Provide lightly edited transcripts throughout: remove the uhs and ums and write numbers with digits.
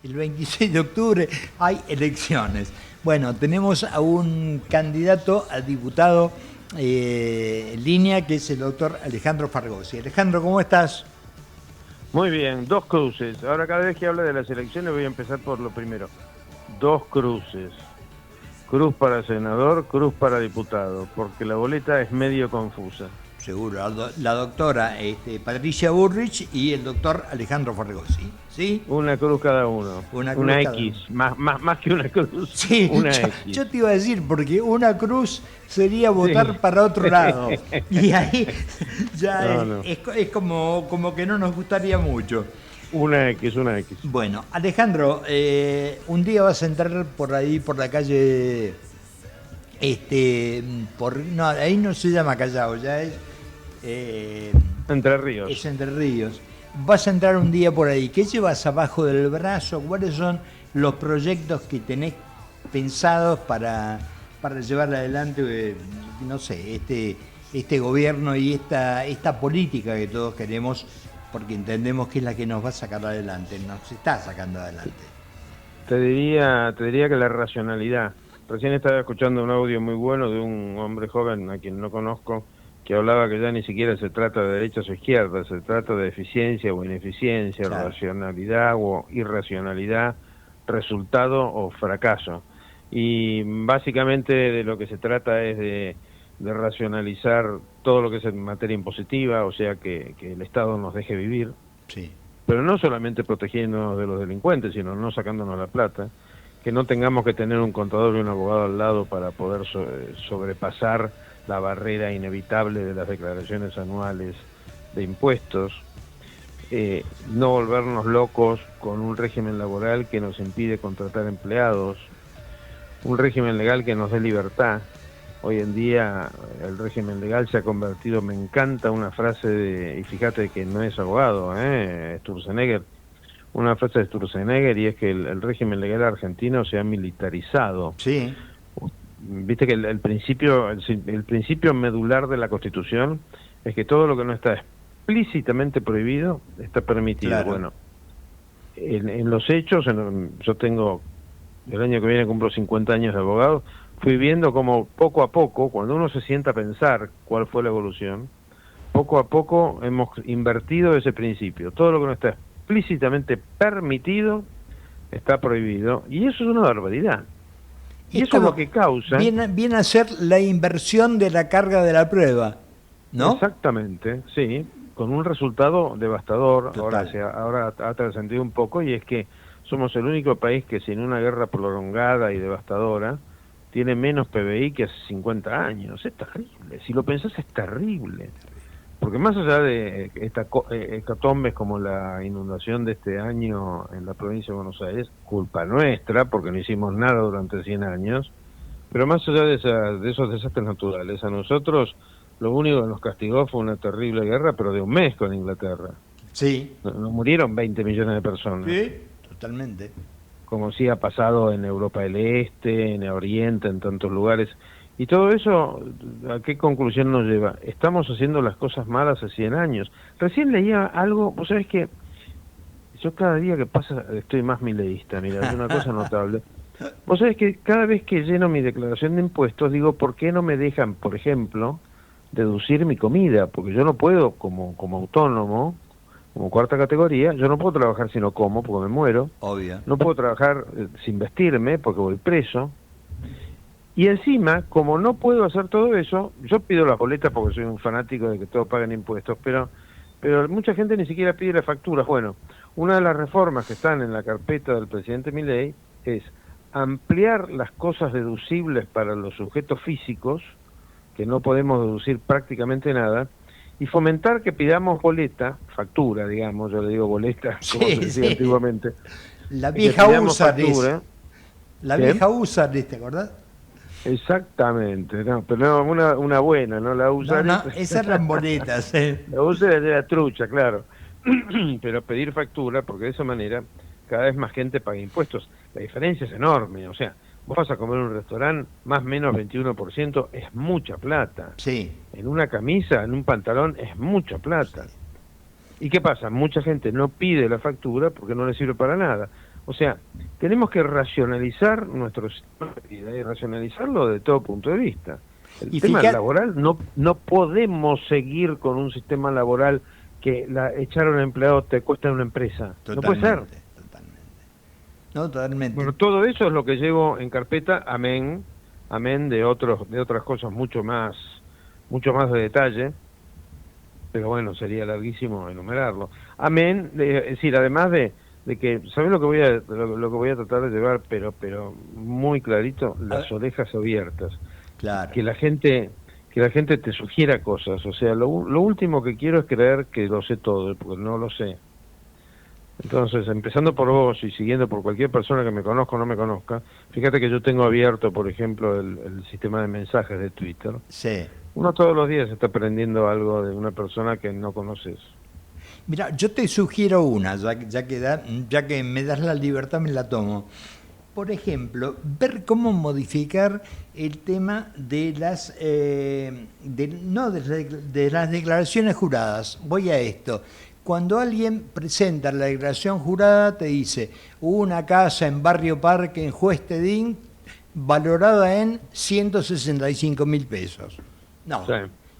El 26 de octubre hay elecciones. Bueno, tenemos a un candidato a diputado en línea, que es el doctor Alejandro Fargosi. Alejandro, ¿cómo estás? Muy bien, dos cruces. Ahora cada vez que hable de las elecciones voy a empezar por lo primero. Dos cruces. Cruz para senador, cruz para diputado, porque la boleta es medio confusa. Seguro, la doctora Patricia Burrich y el doctor Alejandro Fargosi. ¿Sí? Una cruz cada uno. Una cruz Una cada X, uno. más que una cruz. Sí, Una yo, X. yo te iba a decir, porque una cruz sería votar Sí. para otro lado. Y ahí ya No, no. es como que no nos gustaría mucho. Una X, una X. Bueno, Alejandro, un día vas a entrar por ahí, por la calle, no, ahí no se llama Callao, ya eh, Entre Ríos. es Entre Ríos. Vas a entrar un día por ahí. ¿Qué llevas abajo del brazo? ¿Cuáles son los proyectos que tenés pensados para llevar adelante, no sé, este gobierno y esta política que todos queremos, porque entendemos que es la que nos va a sacar adelante, nos está sacando adelante? Te diría que la racionalidad. Recién estaba escuchando un audio muy bueno de un hombre joven a quien no conozco, que hablaba que ya ni siquiera se trata de derechas o izquierdas, se trata de eficiencia o ineficiencia, Claro. racionalidad o irracionalidad, resultado o fracaso. Y básicamente de lo que se trata es de racionalizar todo lo que es en materia impositiva, o sea, que el Estado nos deje vivir, Sí. pero no solamente protegiéndonos de los delincuentes, sino no sacándonos la plata, que no tengamos que tener un contador y un abogado al lado para poder sobrepasar la barrera inevitable de las declaraciones anuales de impuestos, no volvernos locos con un régimen laboral que nos impide contratar empleados, un régimen legal que nos dé libertad. Hoy en día el régimen legal se ha convertido, me encanta una frase y fíjate que no es abogado, Sturzenegger, una frase de Sturzenegger, y es que el régimen legal argentino se ha militarizado. Sí. Viste que el principio medular de la Constitución es que todo lo que no está explícitamente prohibido está permitido. Claro. Bueno, en los hechos, yo tengo, el año que viene cumplo 50 años de abogado, fui viendo como poco a poco, cuando uno se sienta a pensar cuál fue la evolución, poco a poco hemos invertido ese principio. Todo lo que no está explícitamente permitido está prohibido, y eso es una barbaridad. Y eso es lo que causa... Viene a ser la inversión de la carga de la prueba, ¿no? Exactamente, sí, con un resultado devastador. Total. Ahora ha trascendido un poco, y es que somos el único país que sin una guerra prolongada y devastadora tiene menos PBI que hace 50 años. Es terrible, si lo pensás es terrible. Porque más allá de hecatombes como la inundación de este año en la provincia de Buenos Aires, culpa nuestra, porque no hicimos nada durante 100 años, pero más allá de esos desastres naturales, a nosotros lo único que nos castigó fue una terrible guerra, pero de un mes con Inglaterra. Sí. Nos murieron 20 millones de personas. Sí, totalmente. Como sí ha pasado en Europa del Este, en Oriente, en tantos lugares. Y todo eso, ¿a qué conclusión nos lleva? Estamos haciendo las cosas malas hace 100 años. Recién leía algo, vos sabés que yo cada día que pasa estoy más mileísta, mira, es una cosa notable. Vos sabés que cada vez que lleno mi declaración de impuestos, digo, ¿por qué no me dejan, por ejemplo, deducir mi comida? Porque yo no puedo, como autónomo, como cuarta categoría, yo no puedo trabajar si no como, porque me muero. Obvio. No puedo trabajar sin vestirme, porque voy preso. Y encima, como no puedo hacer todo eso, yo pido las boletas porque soy un fanático de que todos paguen impuestos, pero mucha gente ni siquiera pide las facturas. Bueno, una de las reformas que están en la carpeta del presidente Milei es ampliar las cosas deducibles para los sujetos físicos, que no podemos deducir prácticamente nada, y fomentar que pidamos boleta, factura, digamos, yo le digo boleta, como se decía antiguamente. La Que vieja pidamos usa factura. La ¿Qué? vieja usa, ¿te acordás? Exactamente, no, pero no, una buena, no la usa. No, esas eran boletas. La usa de la trucha, claro. Pero pedir factura, porque de esa manera cada vez más gente paga impuestos. La diferencia es enorme, o sea, vos vas a comer en un restaurante, más o menos 21%, es mucha plata. Sí. En una camisa, en un pantalón, es mucha plata. ¿Y qué pasa? Mucha gente no pide la factura porque no le sirve para nada. O sea, tenemos que racionalizar nuestro sistema de vida y racionalizarlo de todo punto de vista. El tema laboral, no podemos seguir con un sistema laboral que echar a un empleado te cuesta en una empresa. Totalmente, no puede ser. Totalmente. No, totalmente. Bueno, todo eso es lo que llevo en carpeta, amén de otras cosas mucho más de detalle, pero bueno, sería larguísimo enumerarlo. Amén, es decir, además de que, ¿sabes lo que voy a tratar de llevar? Pero muy clarito, las orejas abiertas. Claro. Que la gente te sugiera cosas. O sea, lo último que quiero es creer que lo sé todo, porque no lo sé. Entonces, empezando por vos y siguiendo por cualquier persona que me conozca o no me conozca, fíjate que yo tengo abierto, por ejemplo, el sistema de mensajes de Twitter. Sí. Uno todos los días está aprendiendo algo de una persona que no conoces. Mira, yo te sugiero una, ya que me das la libertad, me la tomo. Por ejemplo, ver cómo modificar el tema de las de las declaraciones juradas. Voy a esto. Cuando alguien presenta la declaración jurada, te dice una casa en Barrio Parque, en Juez-Tedín, valorada en 165.000 pesos. No. Sí.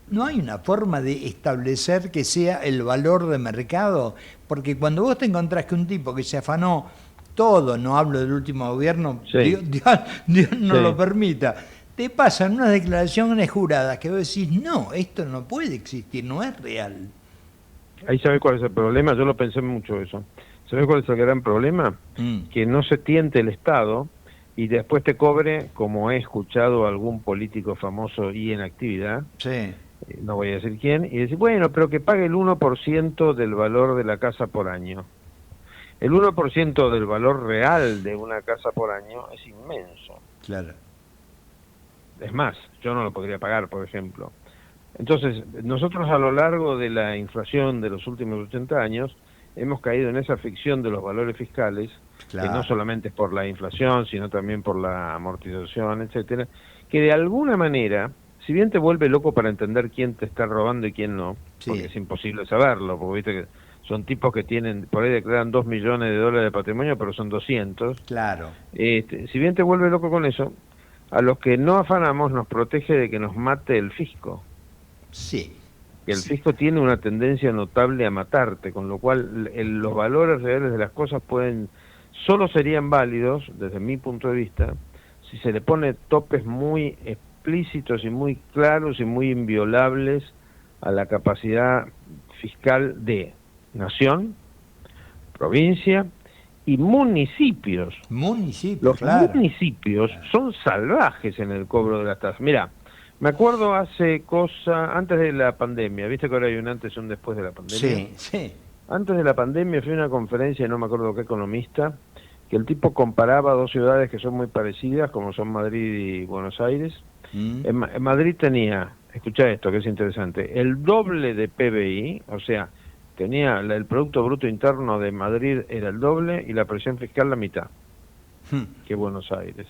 ¿No hay una forma de establecer que sea el valor de mercado? Porque cuando vos te encontrás que un tipo que se afanó todo, no hablo del último gobierno, sí. Dios no lo permita, te pasan unas declaraciones juradas que vos decís, no, esto no puede existir, no es real. Ahí sabés cuál es el problema, yo lo pensé mucho eso. ¿Sabés cuál es el gran problema? Que no se tiente el Estado y después te cobre, como he escuchado a algún político famoso y en actividad, sí. No voy a decir quién, y decir, bueno, pero que pague el 1% del valor de la casa por año. El 1% del valor real de una casa por año es inmenso. Claro. Es más, yo no lo podría pagar, por ejemplo. Entonces, nosotros a lo largo de la inflación de los últimos 80 años, hemos caído en esa ficción de los valores fiscales, claro, que no solamente es por la inflación, sino también por la amortización, etcétera, que de alguna manera, si bien te vuelve loco para entender quién te está robando y quién no, sí, porque es imposible saberlo, porque viste que son tipos que tienen, por ahí declaran $2 millones de patrimonio, pero son 200. Claro. Si bien te vuelve loco con eso, a los que no afanamos nos protege de que nos mate el fisco. Sí. Que el fisco tiene una tendencia notable a matarte, con lo cual los valores reales de las cosas solo serían válidos, desde mi punto de vista, si se le pone topes muy explícitos y muy claros y muy inviolables a la capacidad fiscal de nación, provincia y municipios. Municipios, Los municipios son salvajes en el cobro de las tasas. Mira, me acuerdo antes de la pandemia, viste que ahora hay un antes y un después de la pandemia. Sí, sí. Antes de la pandemia fui a una conferencia, no me acuerdo qué economista, que el tipo comparaba dos ciudades que son muy parecidas, como son Madrid y Buenos Aires. En Madrid tenía, escuchá esto que es interesante, el doble de PBI, o sea, tenía el Producto Bruto Interno de Madrid era el doble y la presión fiscal la mitad que Buenos Aires.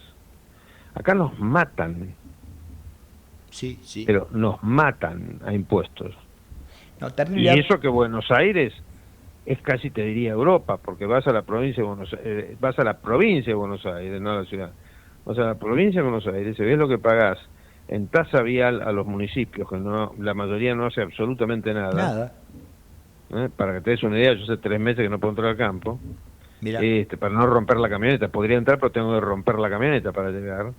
Acá nos matan. Sí, sí. Pero nos matan a impuestos. No, y eso que Buenos Aires es casi, te diría, Europa, porque vas a la provincia de Buenos Aires, no a la ciudad. Vas a la provincia de Buenos Aires, ves lo que pagás en tasa vial a los municipios, que la mayoría no hace absolutamente nada. Para que te des una idea, yo hace 3 meses que no puedo entrar al campo. Mira. Para no romper la camioneta, podría entrar, pero tengo que romper la camioneta para llegar.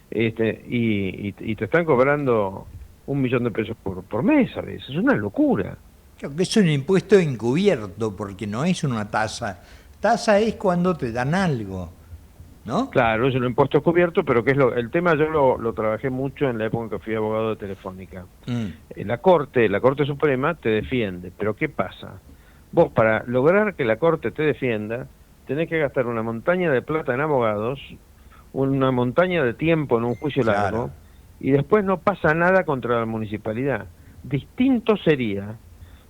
Y te están cobrando $1 millón de pesos por mes a veces, es una locura. Creo que es un impuesto encubierto, porque no es una tasa. Tasa es cuando te dan algo, ¿no? Claro, es un impuesto encubierto, pero que es el tema yo lo trabajé mucho en la época en que fui abogado de Telefónica. La Corte Suprema te defiende, pero ¿qué pasa? Vos, para lograr que la Corte te defienda, tenés que gastar una montaña de plata en abogados, una montaña de tiempo en un juicio largo, y después no pasa nada contra la municipalidad. Distinto sería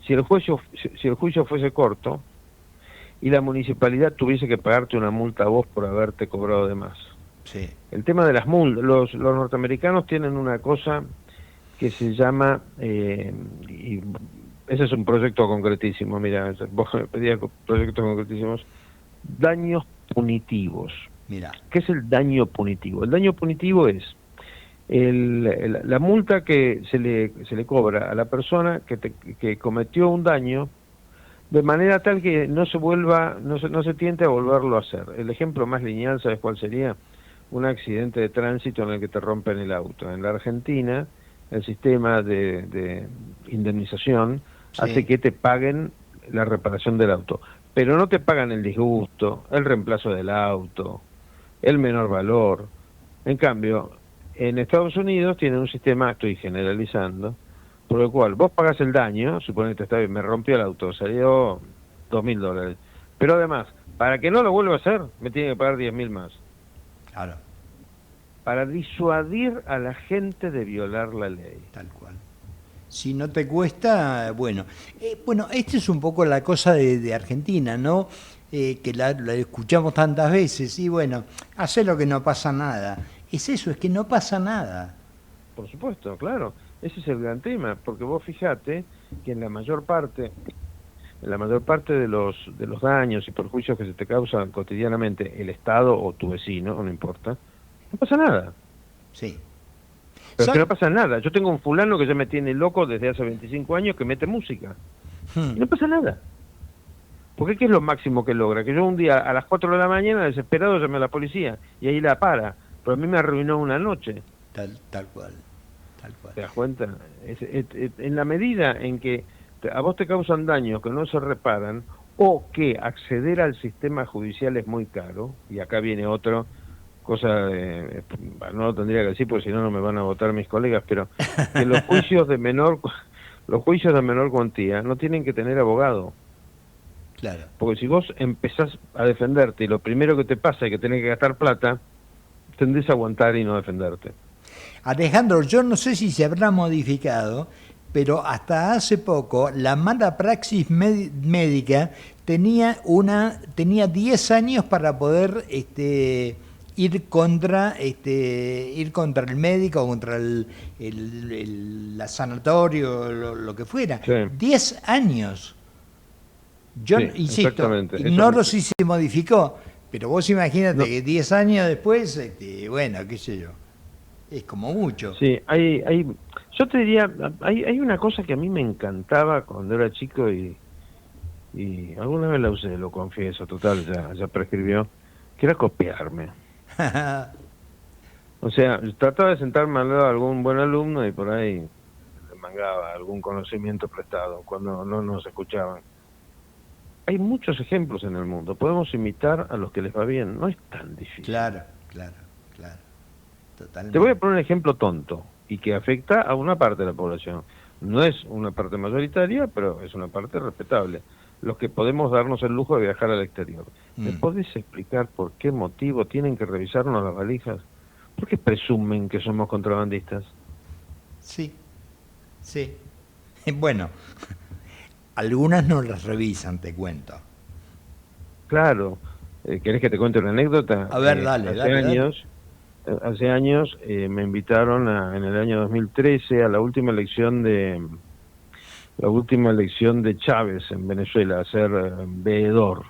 si el juicio fuese corto y la municipalidad tuviese que pagarte una multa a vos por haberte cobrado de más. Sí. El tema de las multas, los norteamericanos tienen una cosa que se llama, y ese es un proyecto concretísimo, mira, vos me pedías proyectos concretísimos, daños punitivos. Mira. ¿Qué es el daño punitivo? El daño punitivo es la multa que se le cobra a la persona que cometió un daño de manera tal que no se tiente a volverlo a hacer. El ejemplo más lineal, ¿sabes cuál sería? Un accidente de tránsito en el que te rompen el auto. En la Argentina, el sistema de indemnización hace que te paguen la reparación del auto, pero no te pagan el disgusto, el reemplazo del auto, el menor valor. En cambio, en Estados Unidos tienen un sistema, estoy generalizando, por el cual vos pagás el daño, suponete, está bien, me rompió el auto, salió $2.000, pero además, para que no lo vuelva a hacer, me tiene que pagar 10.000 más. Claro. Para disuadir a la gente de violar la ley. Tal cual. Si no te cuesta, bueno. Bueno, esta es un poco la cosa de Argentina, ¿no? Que la escuchamos tantas veces, y bueno, hace lo que no pasa nada. Es eso, es que no pasa nada. Por supuesto, claro. Ese es el gran tema, porque vos fijate que en la mayor parte de los daños y perjuicios que se te causan cotidianamente el Estado o tu vecino, no importa, no pasa nada. Sí. Pero es que no pasa nada. Yo tengo un fulano que ya me tiene loco desde hace 25 años que mete música. Y no pasa nada. Porque ¿qué es lo máximo que logra? Que yo un día a las 4 de la mañana, desesperado, llame a la policía y ahí la para. Pero a mí me arruinó una noche. Tal cual. ¿Te das cuenta? En la medida en que a vos te causan daños que no se reparan, o que acceder al sistema judicial es muy caro, y acá viene otra cosa, no lo tendría que decir porque si no me van a votar mis colegas, pero que los juicios de menor cuantía no tienen que tener abogado. Claro. Porque si vos empezás a defenderte y lo primero que te pasa es que tenés que gastar plata, tendés a aguantar y no defenderte. Alejandro, yo no sé si se habrá modificado, pero hasta hace poco la mala praxis médica tenía 10 años para poder ir contra el médico, contra la sanatorio, lo que fuera. Sí. 10 años. Yo insisto, ignoro si se modificó, pero vos imagínate que 10 años después, bueno, qué sé yo. Es como mucho. Sí, yo te diría, hay una cosa que a mí me encantaba cuando era chico y alguna vez la usé, lo confieso, total, ya prescribió, que era copiarme. O sea, trataba de sentarme al lado de algún buen alumno y por ahí le mangaba algún conocimiento prestado cuando no nos escuchaban. Hay muchos ejemplos en el mundo, podemos imitar a los que les va bien, no es tan difícil. Claro. Totalmente. Te voy a poner un ejemplo tonto y que afecta a una parte de la población. No es una parte mayoritaria, pero es una parte respetable. Los que podemos darnos el lujo de viajar al exterior. ¿Me podés explicar por qué motivo tienen que revisarnos las valijas? ¿Por qué presumen que somos contrabandistas? Sí. Bueno, algunas no las revisan, te cuento. Claro. ¿Querés que te cuente una anécdota? A ver, dale. Hace años me invitaron en el año 2013 a la última elección de Chávez en Venezuela, a ser veedor.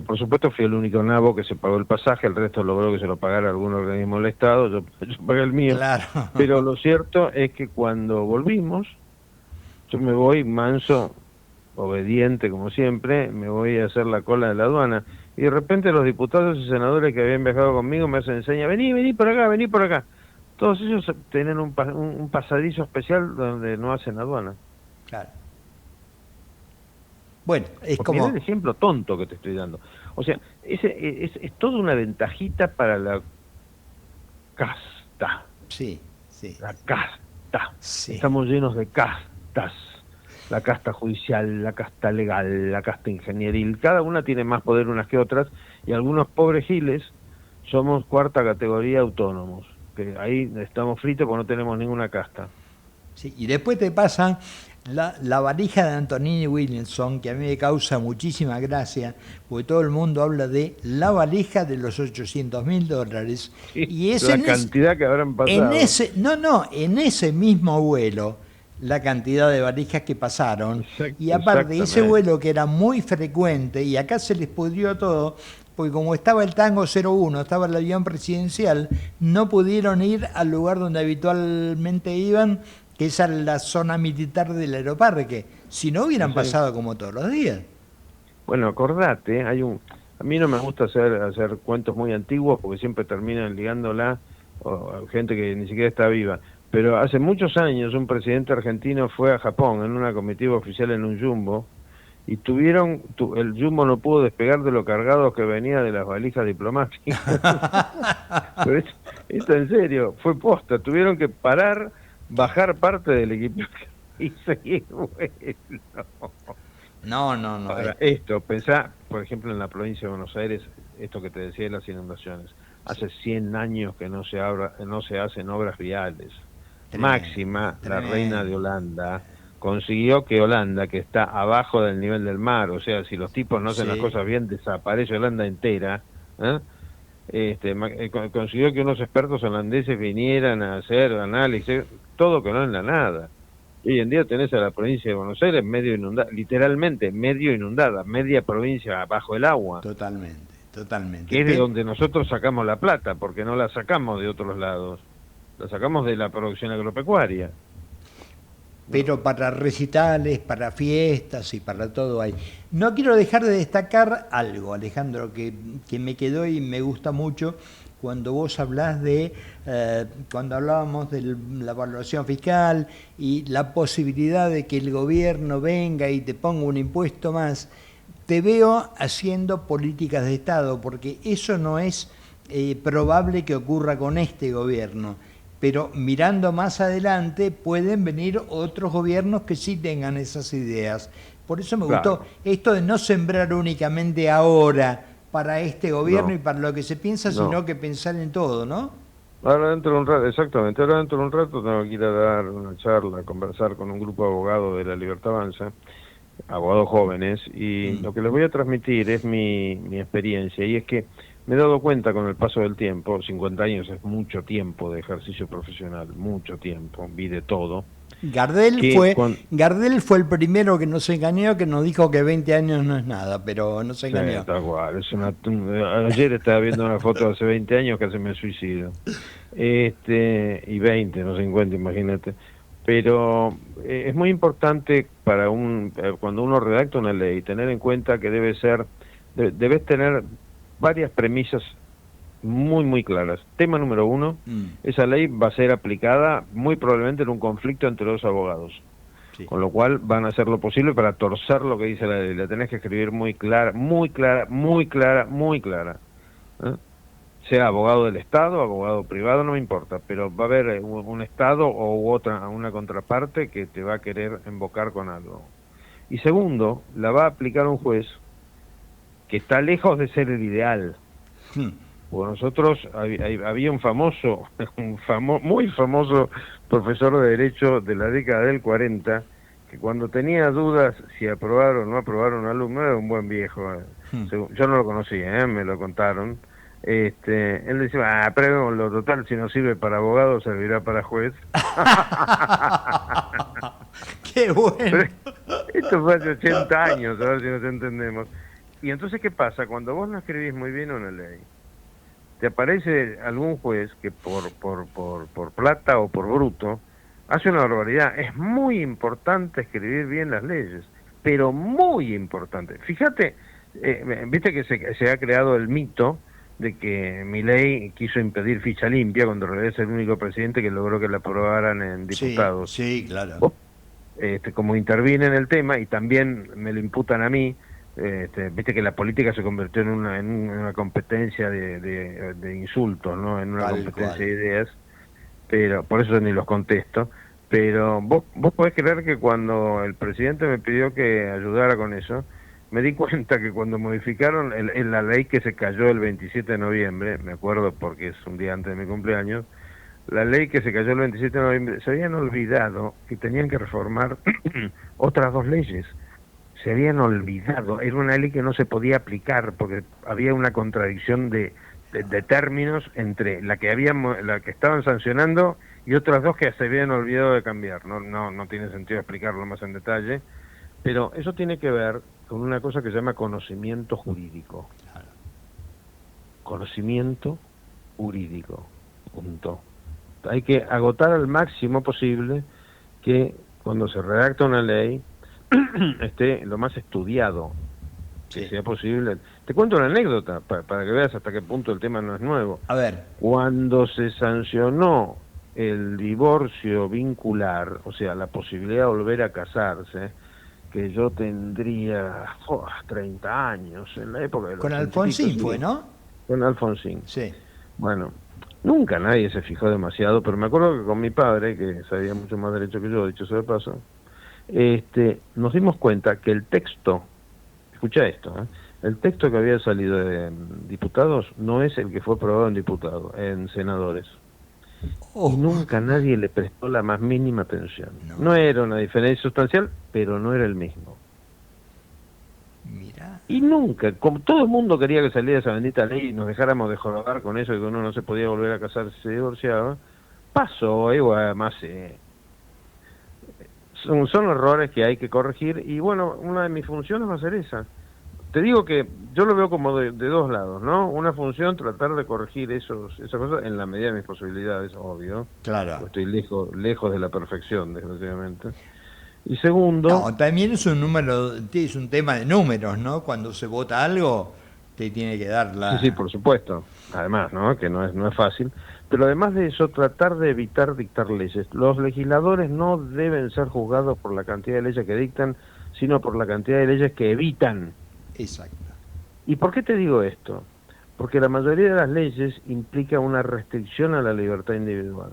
Por supuesto fui el único nabo que se pagó el pasaje, el resto logró que se lo pagara algún organismo del Estado, yo pagué el mío. Claro. Pero lo cierto es que cuando volvimos, yo me voy manso, obediente como siempre, me voy a hacer la cola de la aduana. Y de repente los diputados y senadores que habían viajado conmigo me hacen señas, vení por acá. Todos ellos tienen un pasadizo especial donde no hacen aduana. Claro. Bueno, es porque como... el ejemplo tonto que te estoy dando. O sea, es toda una ventajita para la casta. Sí. La casta. Sí. Estamos llenos de castas. La casta judicial, la casta legal, la casta ingenieril, cada una tiene más poder unas que otras, y algunos pobres giles somos cuarta categoría autónomos, que ahí estamos fritos porque no tenemos ninguna casta. Sí, y después te pasan la valija de Antonini Williamson, que a mí me causa muchísima gracia, porque todo el mundo habla de la valija de los $800.000, sí, y es la cantidad que habrán pasado. En ese mismo vuelo, la cantidad de valijas que pasaron, y aparte ese vuelo que era muy frecuente, y acá se les pudrió todo, porque como estaba el Tango 01, estaba el avión presidencial, no pudieron ir al lugar donde habitualmente iban, que es a la zona militar del aeroparque. Si no, hubieran pasado como todos los días. Bueno, acordate, a mí no me gusta hacer cuentos muy antiguos porque siempre terminan ligándola a gente que ni siquiera está viva. Pero hace muchos años un presidente argentino fue a Japón en una comitiva oficial en un jumbo y el jumbo no pudo despegar de lo cargado que venía de las valijas diplomáticas. Pero esto en serio, fue posta, tuvieron que parar, bajar parte del equipo y seguir vuelo. No. Ahora, pensá, por ejemplo, en la provincia de Buenos Aires, esto que te decía de las inundaciones. Hace 100 años que no se hacen obras viales. Máxima, la reina de Holanda, consiguió que Holanda, que está abajo del nivel del mar, o sea, si los tipos no hacen las cosas bien, desaparece Holanda entera, consiguió que unos expertos holandeses vinieran a hacer análisis, todo quedó en la nada. Hoy en día tenés a la provincia de Buenos Aires medio inundada, literalmente medio inundada, media provincia bajo el agua. Totalmente. Que es de donde nosotros sacamos la plata, porque no la sacamos de otros lados, la sacamos de la producción agropecuaria. Pero para recitales, para fiestas y para todo hay. No quiero dejar de destacar algo, Alejandro, que me quedó y me gusta mucho cuando vos hablás cuando hablábamos de la evaluación fiscal y la posibilidad de que el gobierno venga y te ponga un impuesto más. Te veo haciendo políticas de Estado, porque eso no es probable que ocurra con este gobierno. Pero mirando más adelante pueden venir otros gobiernos que sí tengan esas ideas. Por eso me gustó esto de no sembrar únicamente ahora para este gobierno y para lo que se piensa, sino que pensar en todo, ¿no? Ahora dentro de un rato, exactamente, ahora dentro de un rato tengo que ir a dar una charla, a conversar con un grupo de abogados de la Libertad Avanza, abogados jóvenes, y lo que les voy a transmitir es mi experiencia, y es que me he dado cuenta con el paso del tiempo, 50 años es mucho tiempo de ejercicio profesional, mucho tiempo, vi de todo. Gardel fue el primero que nos engañó, que nos dijo que 20 años no es nada, pero nos engañó. Sí, tal cual. Ayer estaba viendo una foto de hace 20 años, casi me suicido. Y 20, no 50, imagínate. Pero es muy importante cuando uno redacta una ley, tener en cuenta que debes tener varias premisas muy, muy claras. Tema número 1, esa ley va a ser aplicada muy probablemente en un conflicto entre dos abogados. Sí. Con lo cual van a hacer lo posible para torcer lo que dice la ley. La tenés que escribir muy clara, muy clara, muy clara, muy clara. Sea abogado del Estado, abogado privado, no me importa, pero va a haber un Estado una contraparte que te va a querer invocar con algo. Y segundo, la va a aplicar un juez que está lejos de ser el ideal. Porque nosotros, había un muy famoso profesor de Derecho de la década del 40, que cuando tenía dudas si aprobar o no aprobar un alumno, era un buen viejo. Yo no lo conocía, me lo contaron. Él decía, apruébemoslo, total, si no sirve para abogado, servirá para juez. ¡Qué bueno! Esto fue hace 80 años, a ver si nos entendemos. Y entonces, ¿qué pasa? Cuando vos no escribís muy bien una ley, te aparece algún juez que por plata o por bruto hace una barbaridad. Es muy importante escribir bien las leyes, pero muy importante. Fíjate, viste que se ha creado el mito de que Milei quiso impedir ficha limpia cuando en realidad es el único presidente que logró que la aprobaran en diputados. Sí, claro. Como interviene en el tema y también me lo imputan a mí. Viste que la política se convirtió en una competencia de insultos, ¿no? En una competencia de ideas, pero por eso ni los contesto. Pero vos podés creer que cuando el presidente me pidió que ayudara con eso, me di cuenta que cuando modificaron la ley que se cayó el 27 de noviembre, me acuerdo porque es un día antes de mi cumpleaños, la ley que se cayó el 27 de noviembre, se habían olvidado que tenían que reformar otras dos leyes. Se habían olvidado, era una ley que no se podía aplicar porque había una contradicción de términos entre la que estaban sancionando y otras dos que se habían olvidado de cambiar. No tiene sentido explicarlo más en detalle, pero eso tiene que ver con una cosa que se llama conocimiento jurídico. conocimiento jurídico. Punto. Hay que agotar al máximo posible que cuando se redacta una ley esté lo más estudiado que sea posible. Te cuento una anécdota para que veas hasta qué punto el tema no es nuevo. A ver. Cuando se sancionó el divorcio vincular, o sea, la posibilidad de volver a casarse, que yo tendría 30 años, en la época de los Con Alfonsín fue, ¿no? Con Alfonsín. Sí. Bueno, nunca nadie se fijó demasiado, pero me acuerdo que con mi padre, que sabía mucho más derecho que yo, dicho sea de paso, nos dimos cuenta que el texto, escucha esto, el texto que había salido de diputados no es el que fue aprobado en senadores. Y nunca nadie le prestó la más mínima atención. No era una diferencia sustancial, pero no era el mismo. Mira. Y nunca, como todo el mundo quería que saliera esa bendita ley y nos dejáramos de jorobar con eso, de que uno no se podía volver a casar si se divorciaba, pasó, igual, además son errores que hay que corregir, y bueno, una de mis funciones va a ser esa. Te digo que yo lo veo como de dos lados, ¿no? Una función, tratar de corregir esas cosas en la medida de mis posibilidades, obvio. Claro. Estoy lejos de la perfección, desgraciadamente. Y segundo... No, también es un tema de números, ¿no? Cuando se vota algo, te tiene que dar la... Sí, por supuesto. Además, ¿no? Que no es fácil. Pero además de eso, tratar de evitar dictar leyes. Los legisladores no deben ser juzgados por la cantidad de leyes que dictan, sino por la cantidad de leyes que evitan. Exacto. ¿Y por qué te digo esto? Porque la mayoría de las leyes implica una restricción a la libertad individual.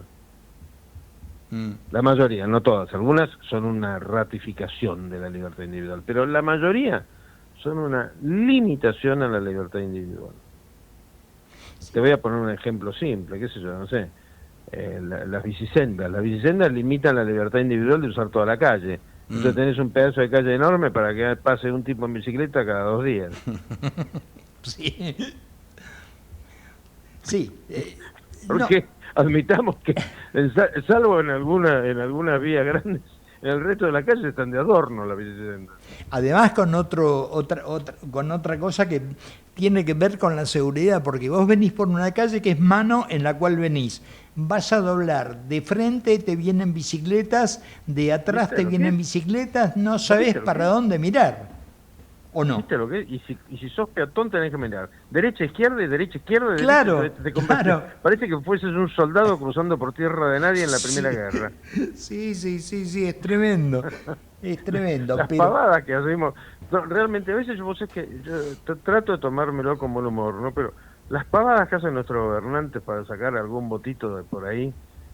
La mayoría, no todas. Algunas son una ratificación de la libertad individual, pero la mayoría son una limitación a la libertad individual. Sí. Te voy a poner un ejemplo simple, qué sé yo, no sé. Las bicisendas. Las bicisendas limitan la libertad individual de usar toda la calle. Entonces tenés un pedazo de calle enorme para que pase un tipo en bicicleta cada 2 días. Sí. Sí. Porque admitamos que, salvo en algunas vías grandes, en el resto de la calle están de adorno las bicicletas. Además con otra cosa que tiene que ver con la seguridad, porque vos venís por una calle que es mano en la cual venís. Vas a doblar, de frente te vienen bicicletas, de atrás te vienen bicicletas, no sabés para dónde mirar, ¿o no? ¿Viste lo que es? Y si sos peatón tenés que mirar derecha, izquierda, derecha, claro, derecha, claro. Parece que fueses un soldado cruzando por tierra de nadie en la Primera Guerra. Sí, es tremendo, es tremendo. Las pavadas que hacemos, no, realmente a veces vos es que yo trato de tomármelo con buen humor, ¿no? Pero las pavadas que hacen nuestros gobernantes para sacar algún votito de por ahí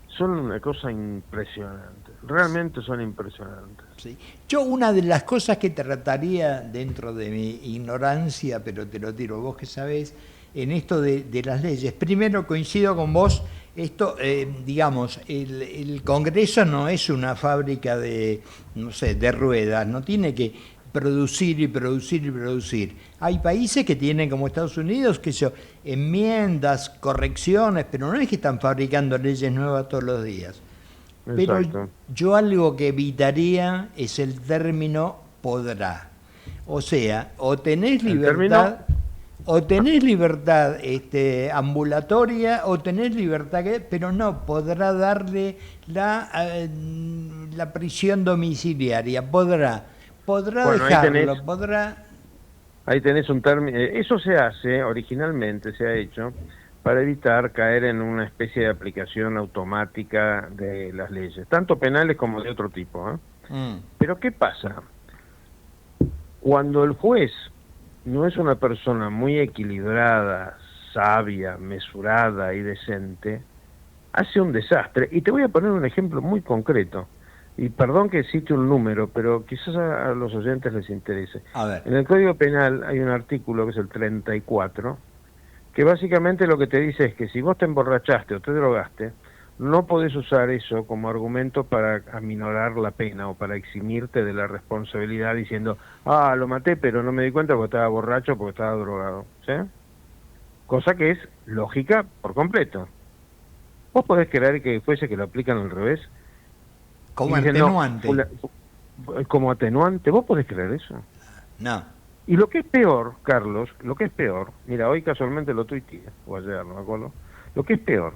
son una cosa impresionante, realmente son impresionantes. Sí. Yo una de las cosas que trataría, dentro de mi ignorancia, pero te lo tiro vos que sabés, en esto de las leyes, primero coincido con vos, esto, digamos, el Congreso no es una fábrica de, no sé, de ruedas, no tiene que producir y producir y producir. Hay países que tienen, como Estados Unidos, que son enmiendas, correcciones, pero no es que están fabricando leyes nuevas todos los días. Exacto. Pero yo algo que evitaría es el término podrá. O sea, o tenés libertad, ambulatoria, o tenés libertad, pero no podrá darle la prisión domiciliaria, podrá bueno, dejarlo, podrá... Ahí tenés un término, eso se hace, originalmente se ha hecho, para evitar caer en una especie de aplicación automática de las leyes, tanto penales como de otro tipo. Pero ¿qué pasa? Cuando el juez no es una persona muy equilibrada, sabia, mesurada y decente, hace un desastre. Y te voy a poner un ejemplo muy concreto. Y perdón que cite un número, pero quizás a los oyentes les interese. A ver. En el Código Penal hay un artículo que es el 34, que básicamente lo que te dice es que si vos te emborrachaste o te drogaste, no podés usar eso como argumento para aminorar la pena o para eximirte de la responsabilidad diciendo, lo maté pero no me di cuenta porque estaba borracho, porque estaba drogado. ¿Sí? Cosa que es lógica por completo. ¿Vos podés creer que fuese que lo aplican al revés? Como atenuante. No, como atenuante, ¿vos podés creer eso? No. Y lo que es peor, Carlos, lo que es peor, mira, hoy casualmente lo tuiteé, o ayer, no me acuerdo, lo que es peor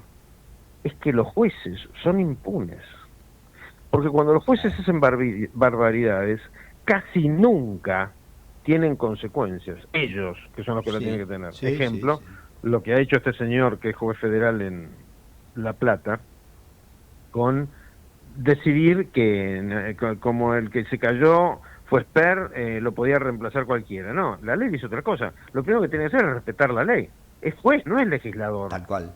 es que los jueces son impunes. Porque cuando los jueces hacen barbaridades, casi nunca tienen consecuencias. Ellos, que son los que la tienen que tener. Sí, Ejemplo, sí, sí. lo que ha hecho este señor, que es juez federal en La Plata, con decidir que como el que se cayó fue Esper, lo podía reemplazar cualquiera. No, la ley dice otra cosa. Lo primero que tiene que hacer es respetar la ley. Es juez, no es legislador. Tal cual,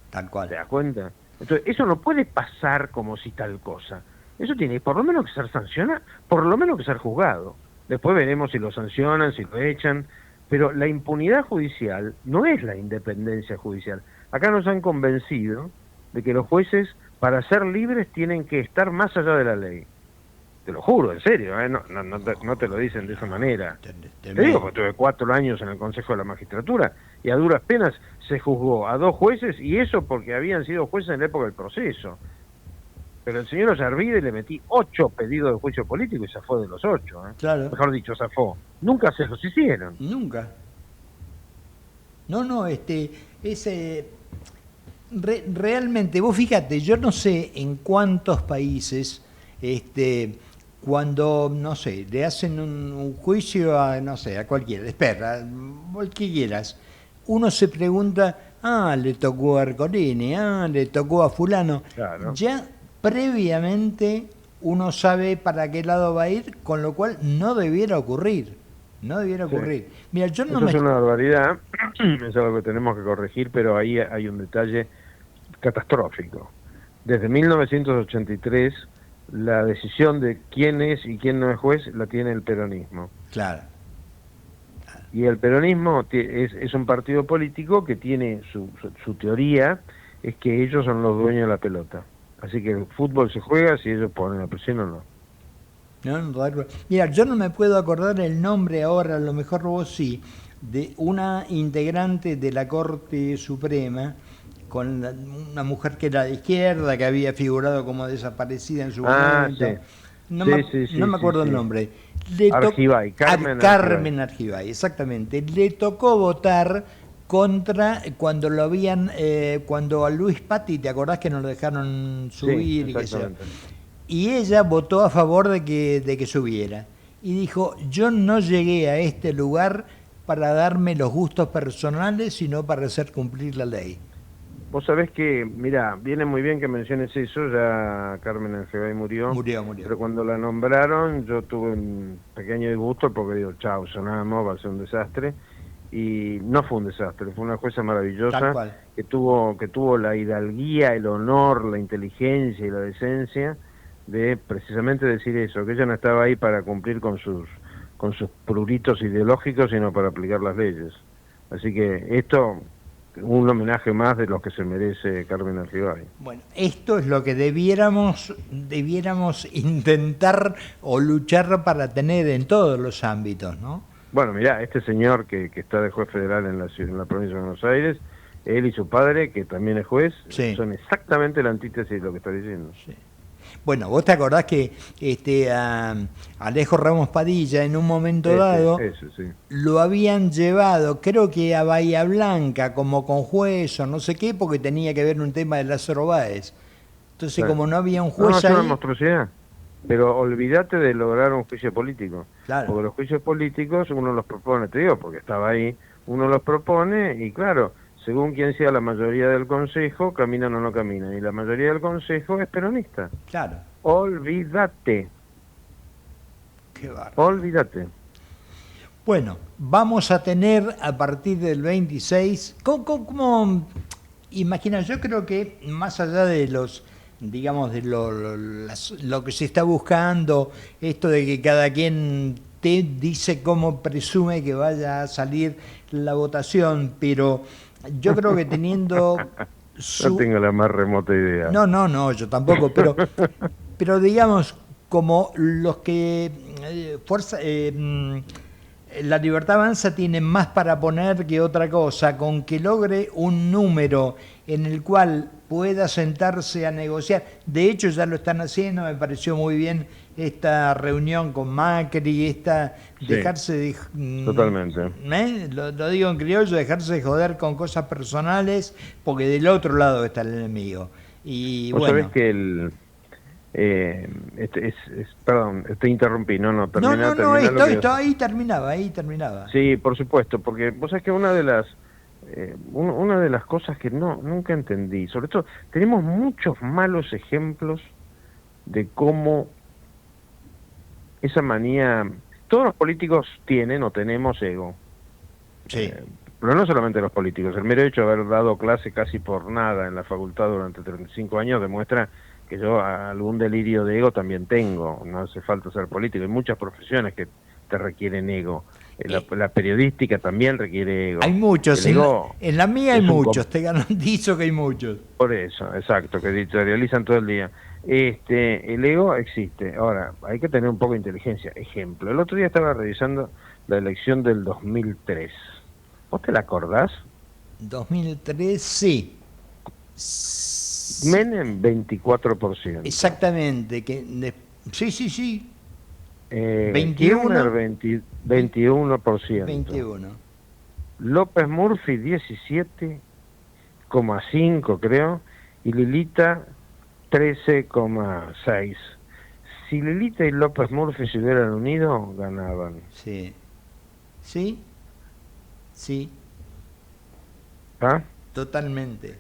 tal cual. ¿Te das cuenta? Entonces, eso no puede pasar como si tal cosa. Eso tiene por lo menos que ser sancionado, por lo menos que ser juzgado. Después veremos si lo sancionan, si lo echan. Pero la impunidad judicial no es la independencia judicial. Acá nos han convencido de que los jueces, para ser libres, tienen que estar más allá de la ley. Te lo juro, en serio, ¿eh? No te lo dicen de esa manera. Te digo, porque tuve 4 años en el Consejo de la Magistratura y a duras penas se juzgó a 2 jueces, y eso porque habían sido jueces en la época del proceso. Pero el señor Ollarvide le metí 8 pedidos de juicio político y zafó de los 8. ¿Eh? Claro. Mejor dicho, zafó. Nunca se los hicieron. Nunca. No, realmente, vos fíjate, yo no sé en cuántos países, cuando, no sé, le hacen un juicio a, no sé, a cualquiera, espera, el que quieras, uno se pregunta, le tocó a Ercolini, le tocó a fulano. Claro. Ya previamente uno sabe para qué lado va a ir, con lo cual no debiera ocurrir. No debiera ocurrir. Sí. Mira, yo no Eso es una barbaridad, eso es algo que tenemos que corregir, pero ahí hay un detalle catastrófico. Desde 1983, la decisión de quién es y quién no es juez la tiene el peronismo. Claro. Y el peronismo es un partido político que tiene su teoría, es que ellos son los dueños de la pelota. Así que el fútbol se juega si ellos ponen la presión o no. Mira, yo no me puedo acordar el nombre ahora, a lo mejor vos sí, de una integrante de la Corte Suprema, con una mujer que era de izquierda, que había figurado como desaparecida en su momento. Sí. No me acuerdo el nombre. Argibay, Carmen Argibay, exactamente. Le tocó votar contra cuando lo habían, cuando a Luis Patti, ¿te acordás que nos lo dejaron subir? Y ella votó a favor de que subiera. Y dijo, yo no llegué a este lugar para darme los gustos personales, sino para hacer cumplir la ley. Vos sabés que, mira, viene muy bien que menciones eso, ya Carmen Argibay murió. Murió. Pero cuando la nombraron yo tuve un pequeño disgusto porque digo, chau, sonamos, va a ser un desastre. Y no fue un desastre, fue una jueza maravillosa que tuvo la hidalguía, el honor, la inteligencia y la decencia de precisamente decir eso, que ella no estaba ahí para cumplir con sus pruritos ideológicos, sino para aplicar las leyes. Así que esto, un homenaje más de los que se merece Carmen Argibay. Bueno, esto es lo que debiéramos intentar o luchar para tener en todos los ámbitos, ¿no? Bueno, mirá, este señor que está de juez federal en la provincia de Buenos Aires, él y su padre, que también es juez, son exactamente la antítesis de lo que está diciendo. Sí. Bueno, vos te acordás que Alejo Ramos Padilla en un momento dado lo habían llevado, creo que a Bahía Blanca, como con juez o no sé qué, porque tenía que ver un tema de Lázaro Báez. Entonces, como no había un juez ahí... No, es una monstruosidad. Pero olvídate de lograr un juicio político. Claro. Porque los juicios políticos uno los propone, te digo, porque estaba ahí, uno los propone y claro, según quien sea la mayoría del consejo, caminan o no caminan. Y la mayoría del consejo es peronista. Claro. Olvídate. Qué bárbaro. Olvídate. Bueno, vamos a tener a partir del 26, ¿cómo imagina? Yo creo que más allá de los, digamos, de lo que se está buscando, esto de que cada quien te dice cómo presume que vaya a salir la votación, pero yo creo que teniendo... No tengo la más remota idea. No, yo tampoco, pero digamos, como los que La Libertad Avanza tiene más para poner que otra cosa, con que logre un número en el cual pueda sentarse a negociar. De hecho, ya lo están haciendo, me pareció muy bien esta reunión con Macri, Sí, dejarse de... totalmente. Lo digo en criollo, dejarse de joder con cosas personales, porque del otro lado está el enemigo. Y Vos sabés bueno. que perdón, te interrumpí, no, terminá lo que... Esto ahí terminaba. Sí, por supuesto, porque vos sabés que una de las cosas que nunca entendí, sobre todo, tenemos muchos malos ejemplos de cómo esa manía, todos los políticos tienen o tenemos ego, Sí. pero no solamente los políticos, el mero hecho de haber dado clase casi por nada en la facultad durante 35 años demuestra que yo algún delirio de ego también tengo, no hace falta ser político, hay muchas profesiones que te requieren ego. La periodística también requiere ego. Hay muchos, en la mía hay muchos, te garantizo que hay muchos. Por eso, exacto, que editorializan todo el día. El ego existe. Ahora, hay que tener un poco de inteligencia. Ejemplo, el otro día estaba revisando la elección del 2003. ¿Vos te la acordás? 2003, sí. Menem, 24%. Exactamente. Sí. 21. 21%. 21. López Murphy, 17,5 creo, y Lilita, 13,6. Si Lilita y López Murphy se hubieran unido, ganaban. Sí. ¿Ah? Totalmente.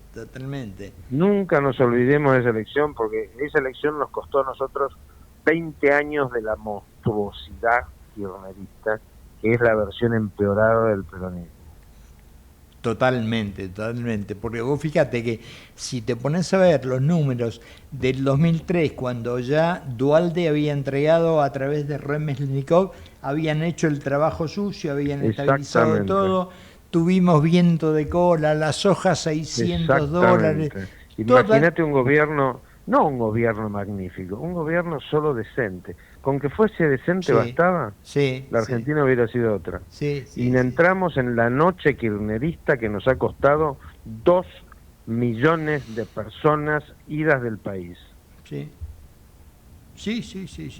Nunca nos olvidemos de esa elección, porque esa elección nos costó a nosotros 20 años de la monstruosidad kirchnerista, que es la versión empeorada del peronismo. Totalmente, porque vos fíjate que si te pones a ver los números del 2003, cuando ya Duhalde había entregado a través de Remesnikov, habían hecho el trabajo sucio, habían estabilizado todo, tuvimos viento de cola, las hojas $600. Imagínate un gobierno, no un gobierno magnífico, un gobierno solo decente. Con que fuese decente bastaba, la Argentina hubiera sido otra. Y entramos en la noche kirchnerista que nos ha costado 2 millones de personas idas del país.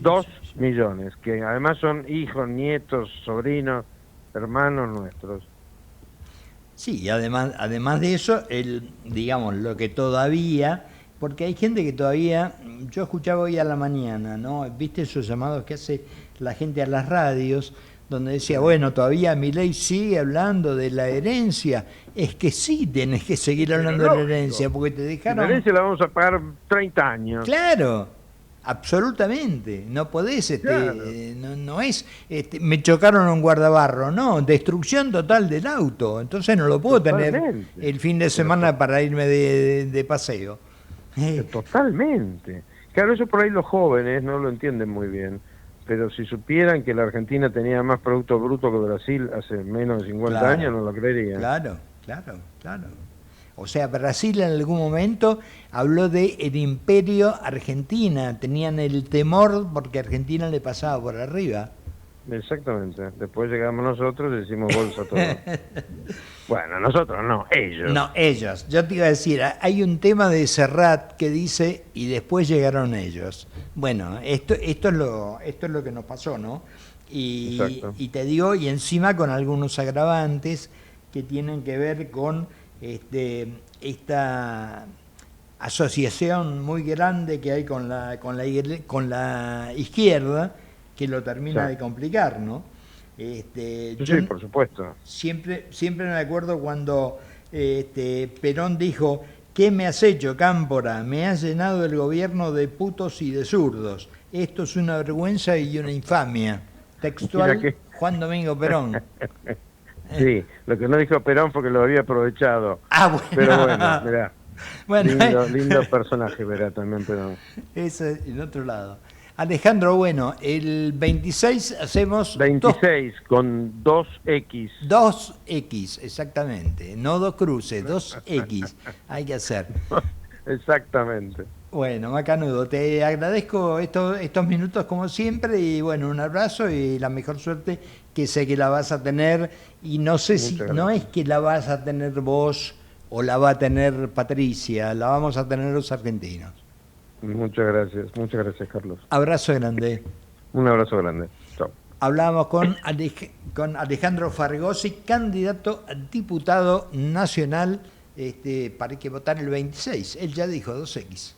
2 millones, que además son hijos, nietos, sobrinos, hermanos nuestros. Sí, y además de eso, digamos, lo que todavía... Porque hay gente que todavía, yo escuchaba hoy a la mañana, ¿no? ¿Viste esos llamados que hace la gente a las radios? Donde decía, bueno, todavía Milei sigue hablando de la herencia. Es que sí tenés que seguir hablando de la herencia, porque te dejaron... La herencia la vamos a pagar 30 años. Claro, absolutamente. No podés, Claro. no es, me chocaron un guardabarro, no, destrucción total del auto. Entonces no lo puedo tener el fin de semana para irme de paseo. Totalmente. Claro, eso por ahí los jóvenes no lo entienden muy bien, pero si supieran que la Argentina tenía más Producto Bruto que Brasil hace menos de 50 años, no lo creerían. Claro. O sea, Brasil en algún momento habló de el imperio Argentina, tenían el temor porque Argentina le pasaba por arriba. Exactamente. Después llegamos nosotros y decimos bolsa todo. Bueno, nosotros no, ellos. No, ellos. Yo te iba a decir, hay un tema de Serrat que dice, y después llegaron ellos. Bueno, esto es lo que nos pasó, ¿no? Y te digo, y encima con algunos agravantes que tienen que ver con esta asociación muy grande que hay con la izquierda, que lo termina de complicar, ¿no? Sí, por supuesto. Siempre me acuerdo cuando Perón dijo, ¿qué me has hecho, Cámpora? Me has llenado el gobierno de putos y de zurdos. Esto es una vergüenza y una infamia. Textual, Juan Domingo Perón. Sí, lo que no dijo Perón fue que lo había aprovechado. Bueno. Pero bueno, mirá. Bueno, lindo personaje, verá también Perón. Eso es en otro lado. Alejandro, bueno, el 26 hacemos... 26 con 2X. 2X, exactamente. No 2 cruces, 2X hay que hacer. Exactamente. Bueno, Macanudo, te agradezco estos minutos como siempre y bueno, un abrazo y la mejor suerte, que sé que la vas a tener y no sé si no es que la vas a tener vos o la va a tener Patricia, la vamos a tener los argentinos. Muchas gracias Carlos. Abrazo grande. Un abrazo grande. Chao. Hablábamos con Alejandro Fargosi, candidato a diputado nacional para que votar el 26. Él ya dijo 2X.